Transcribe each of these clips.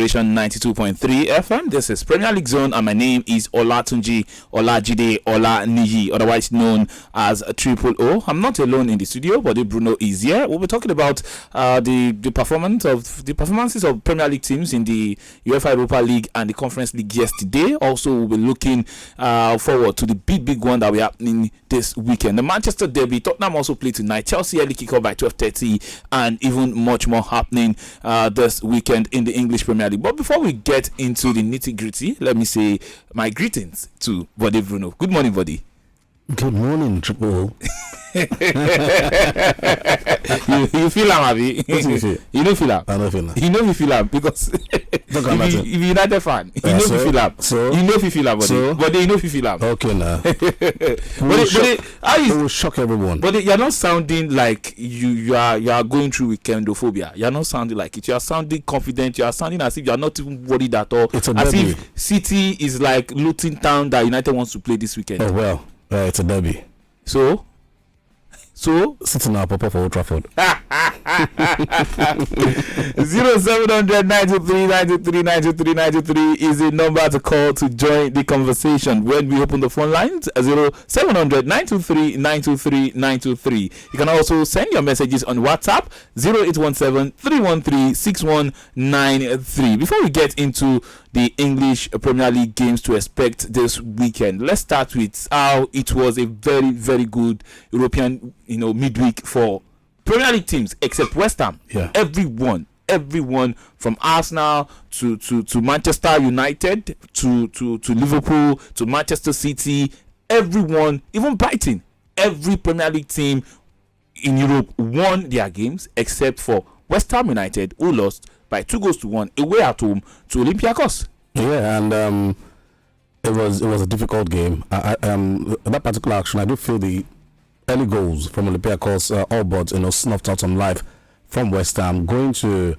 Inspiration 92.3 FM. This is Premier League Zone, and my name is Olatunji Olajide, otherwise known as Triple O. I'm not alone in the studio, but Bruno is here. We'll be talking about the performances of Premier League teams in the UEFA Europa League and the Conference League yesterday. Also, we'll be looking forward to the big one that will be happening this weekend. The Manchester Derby. Tottenham also play tonight. Chelsea early kick-off by 12:30, and even much more happening this weekend in the English Premier League. But before we get into the nitty-gritty, let me say my greetings to Bode Bruno. Good morning, Bode. Good morning, Triple. You feel am, Abi? You don't feel am. I don't feel am. You know you feel am because if you United fan, you know you feel am. So you know you feel am, but you know you feel am. Okay, now. It will shock everyone. But you're not sounding like you are going through weekendophobia. You're not sounding like it. You are sounding confident. You are sounding as if you are not even worried at all. It's a as derby. if City is like Luton Town that United wants to play this weekend. Oh well, it's a derby. So sitting up for Old Trafford. 0700 93 93 93 93 is the number to call to join the conversation when we open the phone lines. 0700 923 923 923. You can also send your messages on WhatsApp 0817 313 6193. Before we get into the English Premier League games to expect this weekend, let's start with how it was a very, very good European, midweek for Premier League teams except West Ham. Yeah. Everyone from Arsenal to Manchester United to Liverpool to Manchester City, everyone, even Brighton, every Premier League team in Europe won their games except for West Ham United, who lost by 2-1 away at home to Olympiacos. Yeah, and it was a difficult game. That particular action, I do feel the early goals from Olympiacos all but snuffed out some life from West Ham. Going to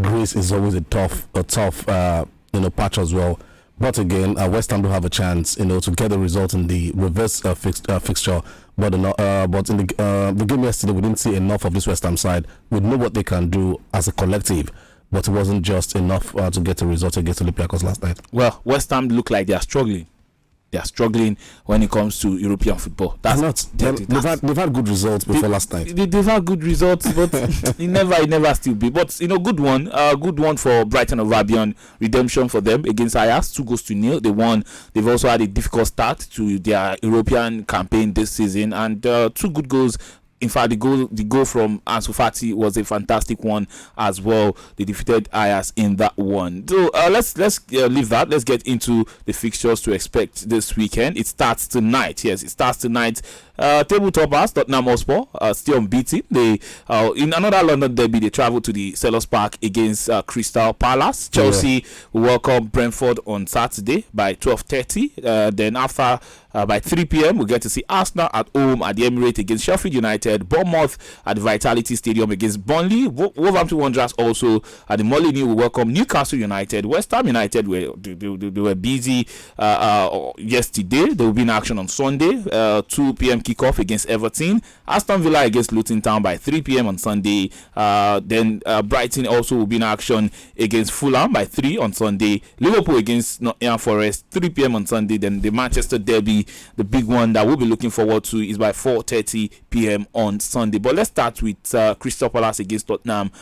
Greece is always a tough patch as well. But again, West Ham do have a chance to get the result in the reverse fixture. But in the game yesterday, we didn't see enough of this West Ham side. We know what they can do as a collective, but it wasn't just enough to get a result against Olympiacos last night. Well, West Ham look like they are struggling. They are struggling when it comes to European football. They've had good results before last night. They've had good results, but it never still be. But good one for Brighton of Albion. Redemption for them against Ajax, 2-0. They won. They've also had a difficult start to their European campaign this season, and 2 good goals. In fact, the goal from Ansu Fati was a fantastic one as well. They defeated Ajax in that one. So let's leave that. Let's get into the fixtures to expect this weekend. It starts tonight. Yes, it starts tonight. Table toppers Tottenham Hotspur still unbeaten. They in another London derby, they travel to the Selhurst Park against Crystal Palace. Chelsea will welcome Brentford on Saturday by 12:30. Then after by 3 p.m. we'll get to see Arsenal at home at the Emirates against Sheffield United. Bournemouth at the Vitality Stadium against Burnley. Wolverhampton Wanderers also at the Molineux will welcome Newcastle United. West Ham United they were busy yesterday. They will be in action on Sunday 2 p.m. kickoff against Everton. Aston Villa against Luton Town by 3 p.m. on Sunday. Then Brighton also will be in action against Fulham by 3 on Sunday. Liverpool against Nottingham Forest 3 p.m. on Sunday. Then the Manchester Derby, the big one that we'll be looking forward to, is by 4:30 p.m. on Sunday. But let's start with Crystal Palace against Tottenham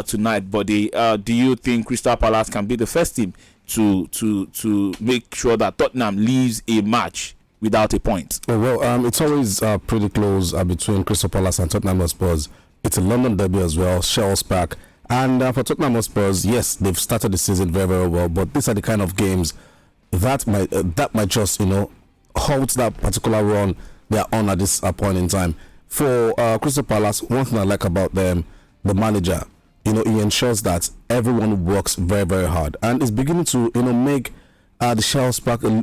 tonight. Buddy, do you think Crystal Palace can be the first team to make sure that Tottenham leaves a match without a point? Well, it's always pretty close between Crystal Palace and Tottenham Hotspur. It's a London derby as well, Selhurst Park. And for Tottenham Hotspur, yes, they've started the season very, very well, but these are the kind of games that might just halt that particular run they're on at this point in time. For Crystal Palace, one thing I like about them, the manager, he ensures that everyone works very, very hard, and is beginning to make the Selhurst Park a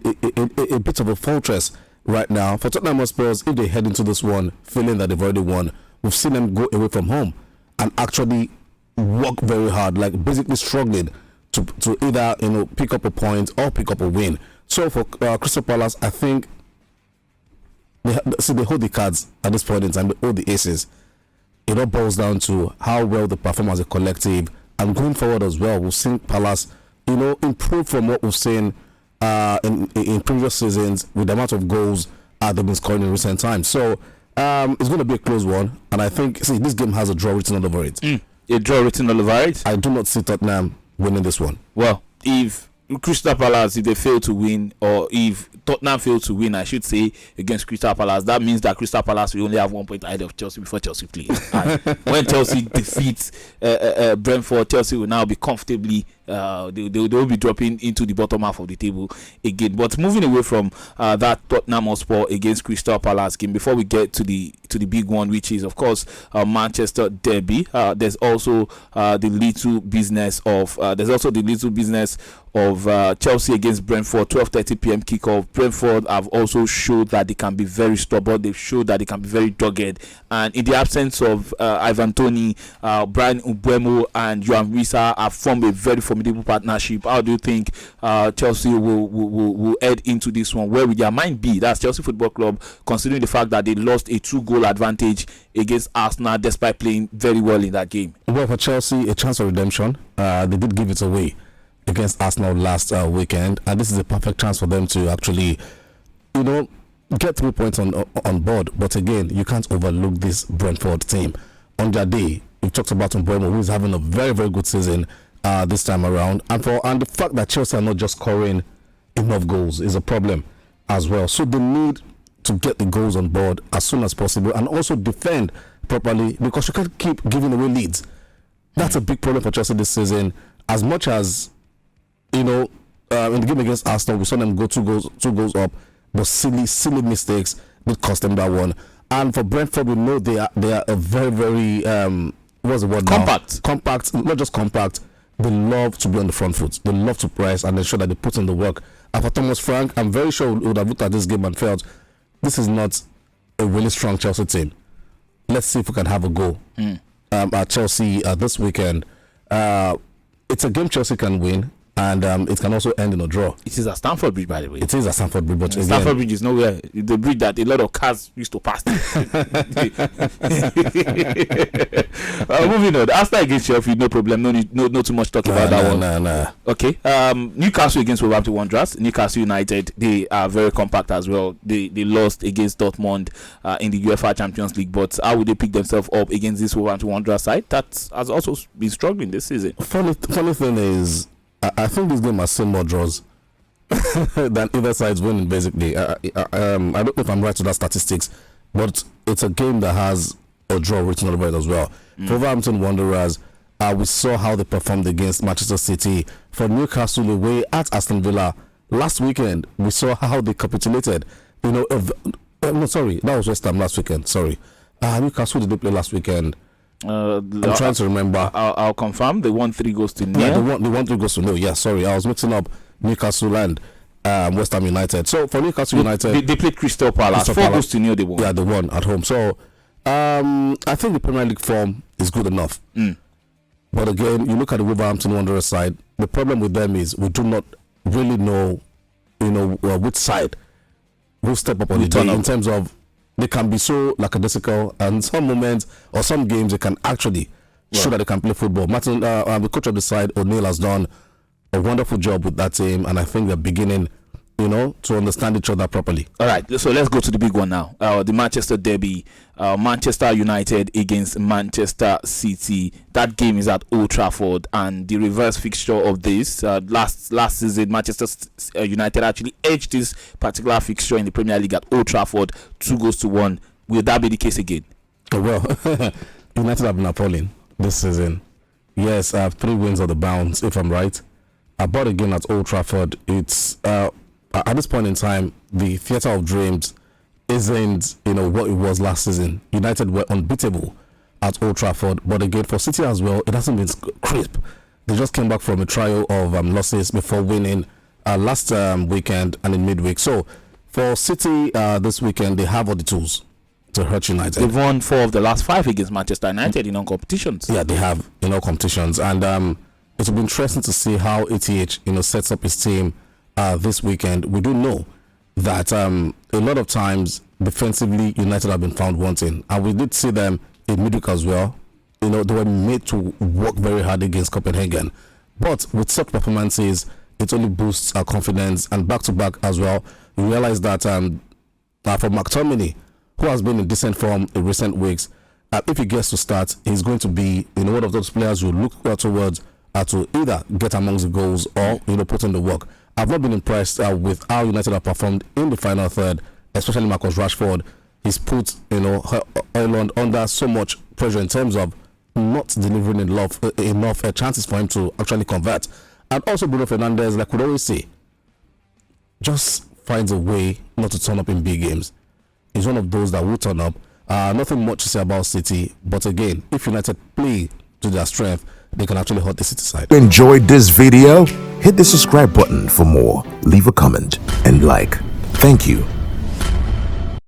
bit of a fortress right now. For Tottenham Hotspur, if they head into this one feeling that they've already won, we've seen them go away from home and actually work very hard, like basically struggling to either pick up a point or pick up a win. So for Crystal Palace, I think they hold the cards at this point in time. They hold the aces. It all boils down to how well they perform as a collective, and going forward as well. We've seen Palace improved from what we've seen in previous seasons with the amount of goals they've been scoring in recent times. So it's going to be a close one, and I think this game has a draw written all over it. A draw written all over it. I do not see Tottenham winning this one. Well, if Crystal Palace, if they fail to win, or if Tottenham fail to win, I should say, against Crystal Palace, that means that Crystal Palace will only have 1 point ahead of Chelsea before Chelsea plays. And when Chelsea defeats Brentford, Chelsea will now be comfortably they will be dropping into the bottom half of the table again. But moving away from that Tottenham Hotspur against Crystal Palace game, before we get to the big one, which is of course Manchester derby, there's also the little business of Chelsea against Brentford, 12:30 p.m. kickoff. Brentford have also showed that they can be very stubborn. They've showed that they can be very dogged. And in the absence of Ivan Toney, Brian Mbeumo, and Yohan Wissa have formed a very formidable partnership. How do you think Chelsea will head into this one? Where will their mind be? That's Chelsea Football Club, considering the fact that they lost a 2-goal advantage against Arsenal despite playing very well in that game. Well, for Chelsea, a chance of redemption. They did give it away against Arsenal last weekend, and this is a perfect chance for them to actually, get 3 points on board. But again, you can't overlook this Brentford team. On their day, we talked about Mbeumo, who is having a very, very good season this time around, and the fact that Chelsea are not just scoring enough goals is a problem as well. So they need to get the goals on board as soon as possible, and also defend properly, because you can't keep giving away leads. That's a big problem for Chelsea this season. As much as in the game against Arsenal, we saw them go two goals up, but silly mistakes did cost them that one. And for Brentford, we know they are a very, very what's the word now? Compact, not just compact. They love to be on the front foot. They love to press and ensure that they put in the work. And for Thomas Frank, I'm very sure he would have looked at this game and felt this is not a really strong Chelsea team. Let's see if we can have a go at Chelsea this weekend. It's a game Chelsea can win, and it can also end in a draw. It is at Stamford Bridge, by the way. It is at Stamford Bridge, but Stamford Bridge is nowhere. The bridge that a lot of cars used to pass. Moving on. Arsenal against Sheffield, no problem. No too much talk about that one. No. Okay. Newcastle against Wolverhampton Wanderers. Newcastle United, they are very compact as well. They lost against Dortmund in the UEFA Champions League. But how would they pick themselves up against this Wolverhampton Wanderers side that has also been struggling this season? Funny thing is, I think this game has seen more draws than either side's winning, basically. I don't know if I'm right to that statistics, but it's a game that has a draw written over it as well. For Wolverhampton Wanderers, we saw how they performed against Manchester City. For Newcastle away at Aston Villa last weekend, we saw how they capitulated. That was West Ham last weekend. Sorry. Newcastle did they play last weekend? I'm trying to remember. I'll confirm. They won 3-0. Yeah, they won 3-0. Yeah, sorry, I was mixing up Newcastle and West Ham United. So for Newcastle United, they played Crystal Palace. 4-0 they won. Yeah, they won at home. So I think the Premier League form is good enough. But again, you look at the Wolverhampton Wanderers side. The problem with them is we do not really know, which side will step up on the day in terms of. They can be so lackadaisical, and some moments or some games they can actually show that they can play football. Martin, the coach of the side, O'Neill, has done a wonderful job with that team, and I think they're beginning, to understand each other properly. All right, so let's go to the big one now. The Manchester derby, Manchester United against Manchester City. That game is at Old Trafford, and the reverse fixture of this last season, Manchester United actually edged this particular fixture in the Premier League at Old Trafford, 2-1. Will that be the case again? Well, United have been appalling this season. Yes, I have 3 wins on the bounce, if I'm right. But again at Old Trafford, it's at this point in time, the theatre of dreams isn't what it was last season. United were unbeatable at Old Trafford, but again for City as well, it hasn't been crisp. They just came back from a trial of losses before winning last weekend and in midweek. So for City this weekend, they have all the tools to hurt United. They've won 4 of the last 5 against Manchester United in all competitions. Yeah, they have in all competitions, and it will be interesting to see how ETH sets up his team this weekend. We do know that a lot of times defensively United have been found wanting, and we did see them in midweek as well. They were made to work very hard against Copenhagen, But with such performances, it only boosts our confidence, and back-to-back as well. We realize that for McTominay, who has been in decent form in recent weeks, if he gets to start, he's going to be one of those players who look towards to either get amongst the goals or put in the work. I've not been impressed with how United have performed in the final third, especially Marcus Rashford. He's put Haaland under so much pressure in terms of not delivering enough chances for him to actually convert. And also Bruno Fernandes, like we always say, just finds a way not to turn up in big games. He's one of those that will turn up. Nothing much to say about City, but again, if United play to their strength, they can actually hurt the City side. Enjoyed this video? Hit the subscribe button for more. Leave a comment and like. Thank you.